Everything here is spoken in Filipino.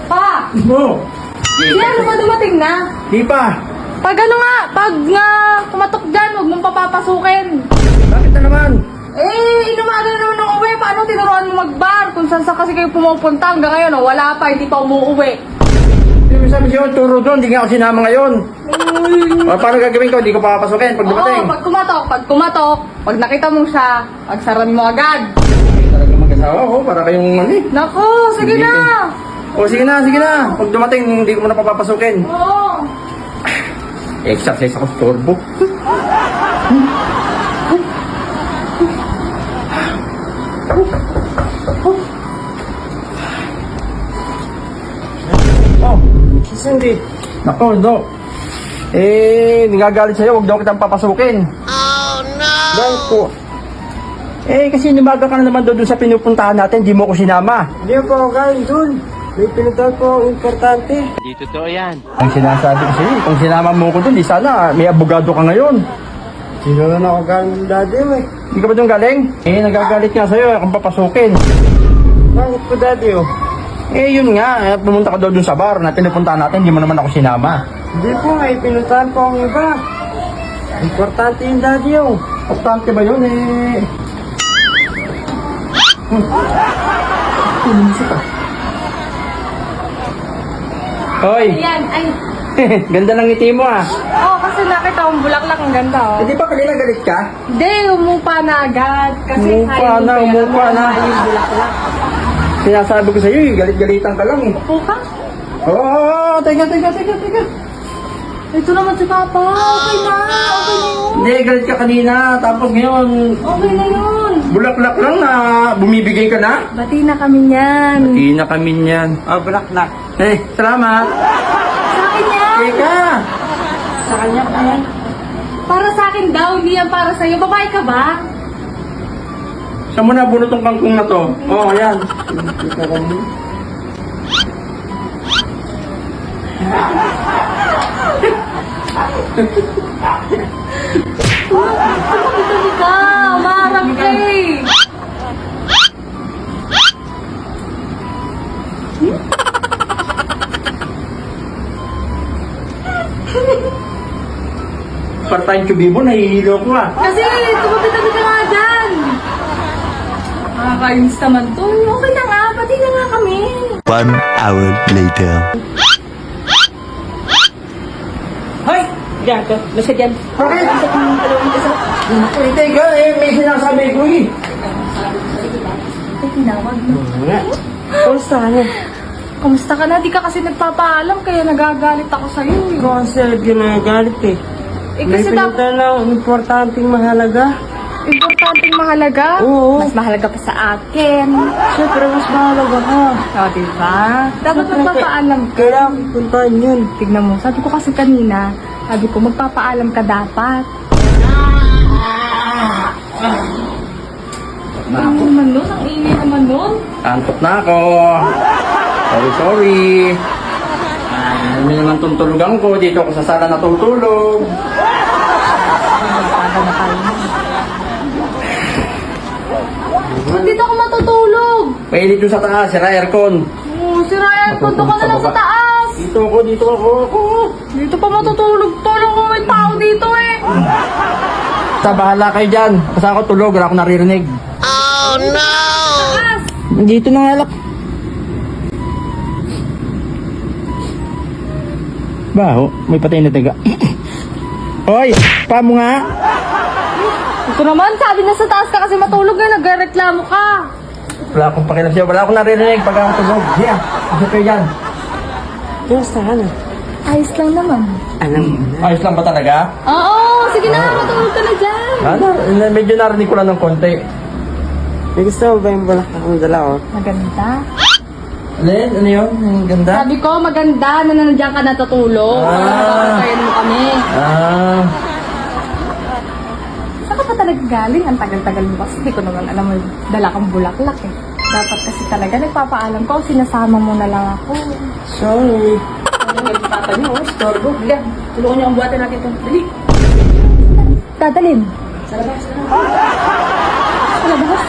Pa! Mo! Di ano ba dumating na? Di pa! Pag ano nga, pag nga kumatok dyan, huwag mong papapasukin. Bakit na naman? Eh, inumaga na naman ng uwi. Paano tinuruan mo mag-bar? Kung saan sa kasi kayo pumupunta hanggang ngayon, oh, wala pa, hindi pa umuuwi. Hindi mo sabi siya, turo doon, hindi nga ako sinama ngayon. O, paano gagawin ko? Hindi ko papapasukin pag dumating. Oo, pag kumatok, pag nakita mo siya, pagsaran mo agad. Talaga mag-asawa ko, para kayong mali. Naku, sige Hindi na. O, sige na, sige na. Pag dumating, hindi ko na papapasukin. Oo. Exercise ako sa turbo. Oh, Cindy. nako, do. Nagagalit sa'yo, huwag daw kitang papasukin. Bakit po? Kasi nibaga ka na naman doon sa pinupuntahan natin, di mo ko sinama. Hindi po ako galing dun. May pinuntahan po ang importante. Ang sinasabi ko sa'yo, kung sinama mo ko doon, di sana may abogado ka ngayon. Sino na ako galing ng daddy mo eh. Hindi ka ba doon galing? Nagagalit nga sa'yo, kung papasukin. Bakit po daddy oh? Yun nga, pumunta ka daw doon sa bar na pinupuntahan natin, di mo naman ako sinama. Hindi po, may pinuntahan po ang iba. Importante yung daddy oh. Importante ba yun Hoy, Ayan, ay. ganda ng ngiti mo ah. Oo, kasi nakita kong bulaklak, ang ganda, oh. Di ba kanina galit ka? Hindi, umupa na agad. Kasi Umupa kaya mo na, kaya umupa na. yung bulaklak. Sinasabi ko sa'yo, galit-galitan ka lang eh. Upo ka? Oo, teka. Ito naman si Papa. Okay na yun. Hindi, galit ka kanina, tapos ngayon, Okay na yun. bulaklak lang na bumibigay ka na. Bati na kami niyan. Hindi na kami niyan. Oh, bulaklak. Salamat. Sa akin yan. Teka. Sa kanya po yan. Para sa akin daw, hindi yan para sa'yo. Babae ka ba? Saan mo na bunot tong kangkong na to? Oo, yan. Ito ka. Umarap ka eh. Part-time chubibo, nahihilo ko ah. Kasi, tumabi-tabi ka nga dyan. Nakakainis naman to. Okay na nga. Pati na nga kami. 1 hour later. Hoy! Diyan ko. Basta dyan. Bakit? Basta kung dalawang isa. Teka, may sinasabi ko eh. Ay, tinawag mo. Kumusta ka na? Kamusta ka na? Di ka kasi nagpapaalam kaya nagagalit ako sa'yo eh. Ikaw kasi ginagalit eh. Eh May kasi dapat pinuntahan lang importanteng mahalaga. importanteng mahalaga. Oo. Mas mahalaga pa sa akin. Siyempre, mas mahalaga ka. O, diba? Dapat Siyempre, magpapaalam ka. Kailangan puntahan yun. Tignan mo, sabi ko kasi kanina, sabi ko magpapaalam ka dapat. Ang naman nun, ang ingay naman nun. Antok na ako. Sorry. Ano naman tulugan ko. Dito ako sa sala natutulog. Magpaga na tayo. Ba't dito ako matutulog? Mainit doon sa taas, sira aircon. Si Ryan, punta ka na lang sa taas. Dito ako. Dito pa matutulog to. Alam ko may tao dito eh. Sa bahala kayo dyan. Basta ako tulog, wala akong naririnig. Taas. Dito na nga lang. Baho, may patay na tiga. Hoy, pa mo nga. Ito naman, sabi na sa taas ka kasi matulog na, nagreklamo ka. Wala akong pakialam sa'yo, wala akong naririnig pag ako tulog. Hiya, kasi kayo dyan. Kumusta ka na? Ayos lang naman. Alam mo na. Ayos lang ba talaga? Oo, sige na, matulog ka na dyan. Medyo narinig ko lang ng konti. May gusto mo ba yung bulaklak ang dala oh? Maganda. Len, ano yun? Ang ganda. Sabi ko, maganda na nandiyan ka natutulog. Nakakatayin mo kami. Saan ka pa talaga galing? Ang tagal-tagal mo kasi. Hindi ko naman alam mo, dala kang bulaklak eh. Dapat kasi talaga nagpapaalam ko, sinasama mo na lang ako. Sorry. Ano yung papa niyo? Storbo. Hindi, tulungan niyo ang buhatin natin ito. Dali. Dadalhin. Sa labas. Sa labas.